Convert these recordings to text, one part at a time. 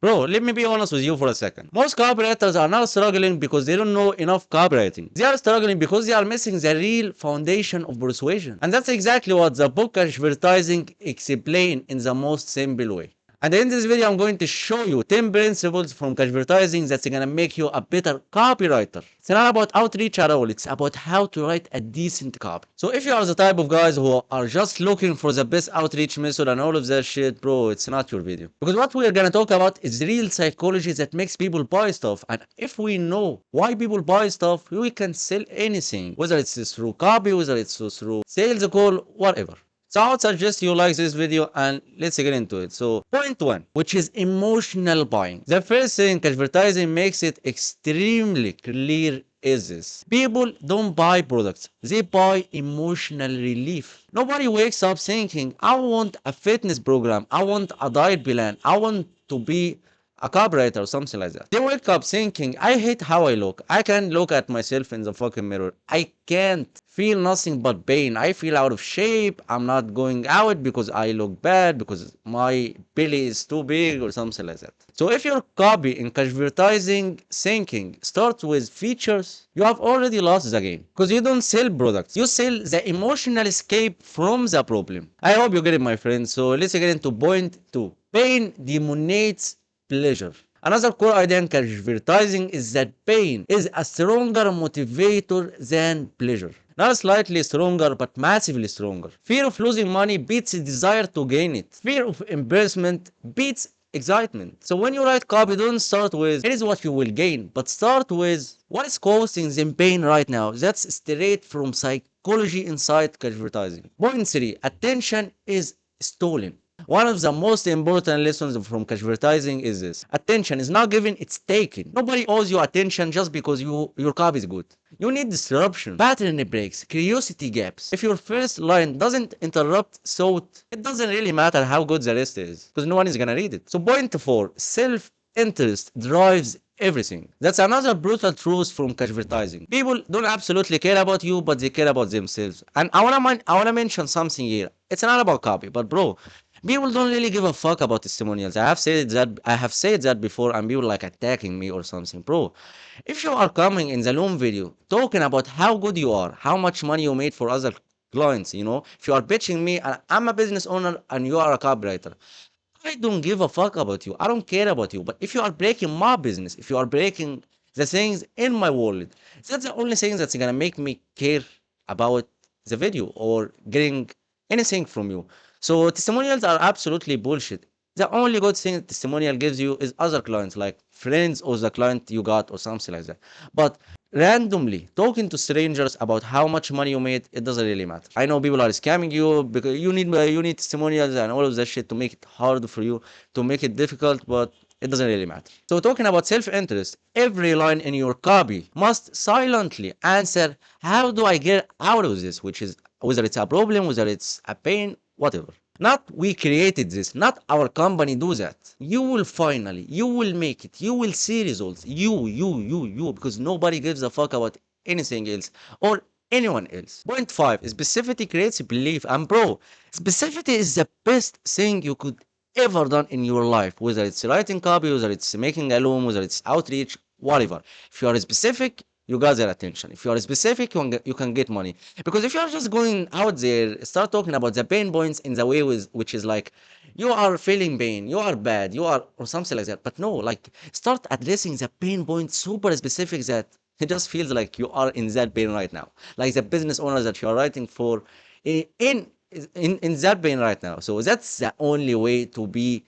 Bro, let me be honest with you for a second. Most copywriters are not struggling because they don't know enough copywriting. They are struggling because they are missing the real foundation of persuasion. And that's exactly what the book Cashvertising explains in the most simple way. And in this video, I'm going to show you 10 principles from Cashvertising that's gonna make you a better copywriter. It's not about outreach at all, it's about how to write a decent copy. So if you are the type of guys who are just looking for the best outreach method and all of that shit, bro, it's not your video. Because what we're gonna talk about is real psychology that makes people buy stuff. And if we know why people buy stuff, we can sell anything. Whether it's through copy, whether it's through sales call, whatever. So I would suggest you like this video and let's get into it. So point one, which is emotional buying. The first thing Cashvertising makes it extremely clear is this. People don't buy products, they buy emotional relief. Nobody wakes up thinking, I want a fitness program, I want a diet plan, I want to be a copywriter or something like that. They wake up thinking, I hate how I look. I can't look at myself in the fucking mirror. I can't feel nothing but pain. I feel out of shape. I'm not going out because I look bad, because my belly is too big or something like that. So if your copy in Cashvertising thinking starts with features, you have already lost the game. Because you don't sell products. You sell the emotional escape from the problem. I hope you get it, my friends. So let's get into point two. Pain demonizes pleasure. Another core idea in Cashvertising is that pain is a stronger motivator than pleasure. Not slightly stronger, but massively stronger. Fear of losing money beats the desire to gain it. Fear of embarrassment beats excitement. So when you write copy, don't start with here is what you will gain, but start with what is causing them pain right now. That's straight from psychology inside Cashvertising. Point three, attention is stolen. One of the most important lessons from Cashvertising is this. Attention is not given, it's taken. Nobody owes you attention just because your copy is good. You need disruption, pattern breaks, curiosity gaps. If your first line doesn't interrupt thought, it doesn't really matter how good the rest is, because no one is gonna read it. So point four, self-interest drives everything. That's another brutal truth from Cashvertising. People don't absolutely care about you, but they care about themselves. And I wanna mention something here. It's not about copy, but bro, people don't really give a fuck about testimonials. I have said that before, and people like attacking me or something. Bro, if you are coming in the loan video talking about how good you are, how much money you made for other clients, if you are pitching me, and I'm a business owner and you are a copywriter, I don't give a fuck about you. I don't care about you. But if you are breaking my business, if you are breaking the things in my world, that's the only thing that's gonna make me care about the video or getting anything from you. So testimonials are absolutely bullshit. The only good thing testimonial gives you is other clients, like friends or the client you got or something like that. But randomly talking to strangers about how much money you made, it doesn't really matter. I know people are scamming you because you need testimonials and all of that shit to make it hard for you, to make it difficult, but it doesn't really matter. So talking about self-interest, every line in your copy must silently answer, how do I get out of this? Which is whether it's a problem, whether it's a pain, whatever. Not we created this, not our company do that. You will make it, you will see results. You, because nobody gives a fuck about anything else or anyone else. Point five, specificity creates belief. And bro, specificity is the best thing you could ever done in your life, whether it's writing copy, whether it's making a loan, whether it's outreach, whatever. If you are specific, you got their attention. If you are specific, you can get money. Because if you are just going out there, start talking about the pain points in the way which is like, you are feeling pain, you are bad, you are, or something like that. But no, like, start addressing the pain points super specific that it just feels like you are in that pain right now. Like the business owner that you are writing for in that pain right now. So that's the only way to be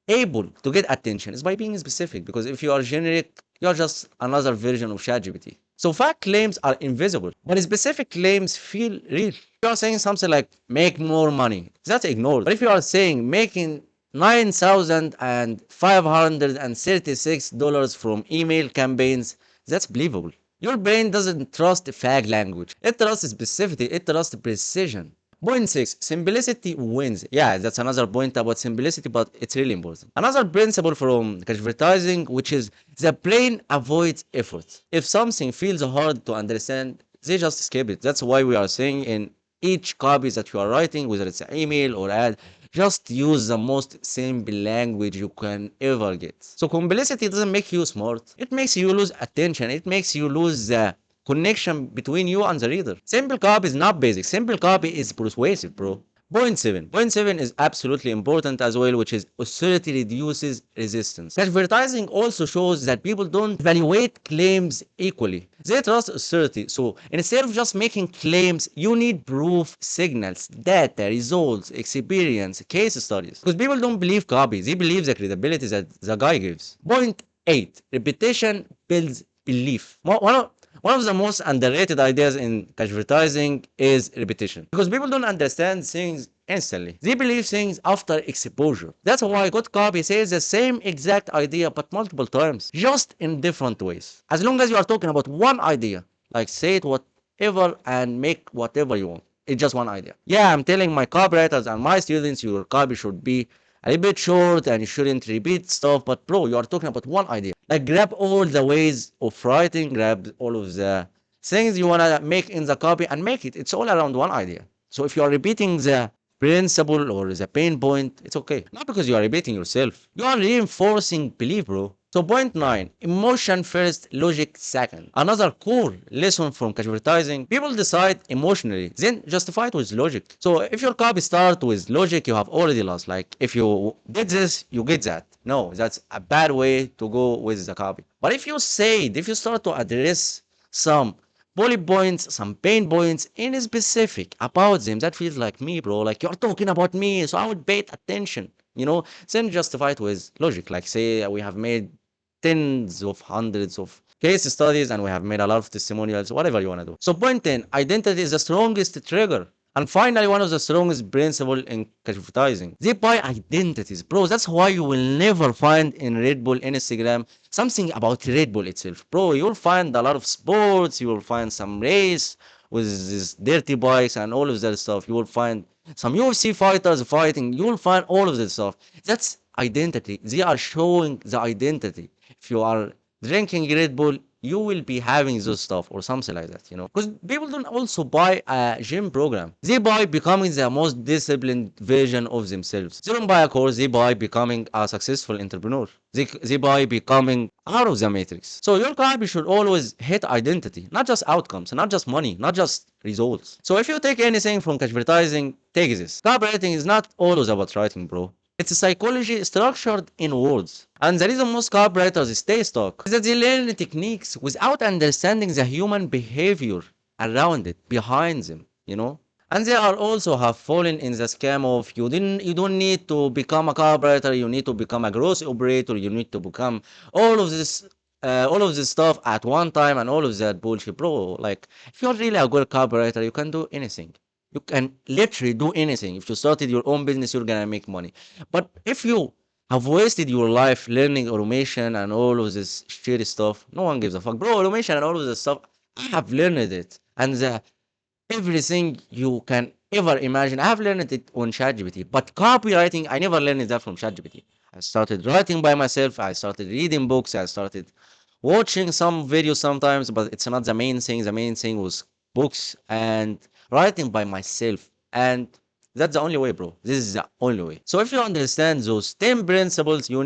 able to get attention is by being specific. Because if you are generic, you're just another version of ChatGPT. So fact claims are invisible, but specific claims feel real. If you are saying something like make more money, that's ignored. But if you are saying making $9,536 from email campaigns, that's believable. Your brain doesn't trust fag language. It trusts specificity, it trusts precision. Point six, simplicity wins. Yeah, that's another point about simplicity, but it's really important. Another principle from advertising, which is the brain avoids effort. If something feels hard to understand, they just skip it. That's why we are saying in each copy that you are writing, whether it's an email or ad, Just use the most simple language you can ever get. So complexity doesn't make you smart. It makes you lose attention. It makes you lose the connection between you and the reader. Simple copy is not basic. Simple copy is persuasive, bro. Point seven. Point seven is absolutely important as well, which is authority reduces resistance. Advertising also shows that people don't evaluate claims equally. They trust authority. So instead of just making claims, you need proof, signals, data, results, experience, case studies. Because people don't believe copy, they believe the credibility that the guy gives. Point eight. Repetition builds belief. One of the most underrated ideas in advertising is repetition. Because people don't understand things instantly. They believe things after exposure. That's why good copy says the same exact idea but multiple times, just in different ways. As long as you are talking about one idea, like say it whatever and make whatever you want. It's just one idea. Yeah, I'm telling my copywriters and my students your copy should be a little bit short and you shouldn't repeat stuff, but bro, you are talking about one idea. Like grab all the ways of writing, grab all of the things you wanna make in the copy and make it. It's all around one idea. So if you are repeating the principle or the pain point, it's okay. Not because you are repeating yourself. You are reinforcing belief, bro. So point nine, emotion first, logic second. Another core lesson from advertising, people decide emotionally, then justify it with logic. So if your copy starts with logic, you have already lost. Like if you did this, you get that. No, that's a bad way to go with the copy. But if you start to address some bullet points, some pain points in specific about them, that feels like me, bro. Like you're talking about me, so I would pay attention. Then justify it with logic. Like say we have made tens of hundreds of case studies and we have made a lot of testimonials, whatever you want to do. So point 10, identity is the strongest trigger. And finally, one of the strongest principles in advertising. They buy identities. Bro, that's why you will never find in Red Bull Instagram something about Red Bull itself. Bro, you'll find a lot of sports, you will find some race with these dirty bikes and all of that stuff. You will find some UFC fighters fighting. You will find all of this stuff. That's identity. They are showing the identity. If you are drinking Red Bull, you will be having those stuff or something like that, Because people don't also buy a gym program. They buy becoming the most disciplined version of themselves. They don't buy a course, they buy becoming a successful entrepreneur. They buy becoming out of the matrix. So your copy should always hit identity, not just outcomes, not just money, not just results. So if you take anything from advertising, take this. Copywriting is not always about writing, bro. It's a psychology structured in words. And the reason most copywriters stay stuck is that they learn techniques without understanding the human behavior around it, behind them. And they are also have fallen in the scam of you don't need to become a copywriter, you need to become a gross operator, you need to become all of this stuff at one time and all of that bullshit, bro. Like if you're really a good copywriter, you can do anything. You can literally do anything. If you started your own business, you're gonna make money. But if you have wasted your life learning automation and all of this shitty stuff, no one gives a fuck. Bro, automation and all of this stuff, I have learned it. And everything you can ever imagine, I have learned it on ChatGPT. But copywriting, I never learned that from ChatGPT. I started writing by myself. I started reading books. I started watching some videos sometimes, but it's not the main thing. The main thing was books and writing by myself. And that's the only way, bro. This is the only way. So if you understand those 10 principles, you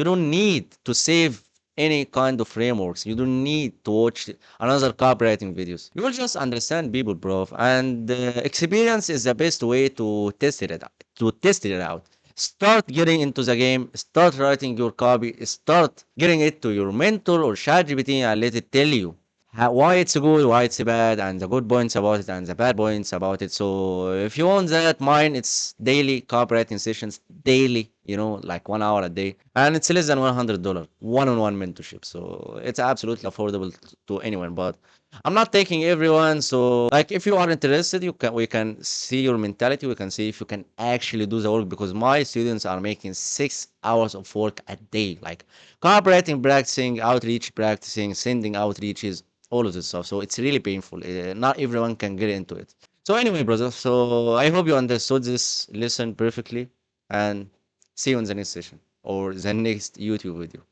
don't need to save any kind of frameworks. You don't need to watch another copywriting videos. You will just understand people, bro. And experience is the best way to test it out. Start getting into the game. Start writing your copy. Start getting it to your mentor or ChatGPT and let it tell you why it's good, why it's bad, and the good points about it and the bad points about it. So if you want that, mine it's daily copywriting sessions, daily, like 1 hour a day, and it's less than $100, one-on-one mentorship. So it's absolutely affordable to anyone. But I'm not taking everyone. So like if you are interested, we can see your mentality. We can see if you can actually do the work because my students are making 6 hours of work a day, like copywriting, practicing, outreach, practicing, sending outreaches, all of this stuff. So it's really painful. Not everyone can get into it. So anyway, brother, so I hope you understood this lesson perfectly and see you in the next session or the next YouTube video.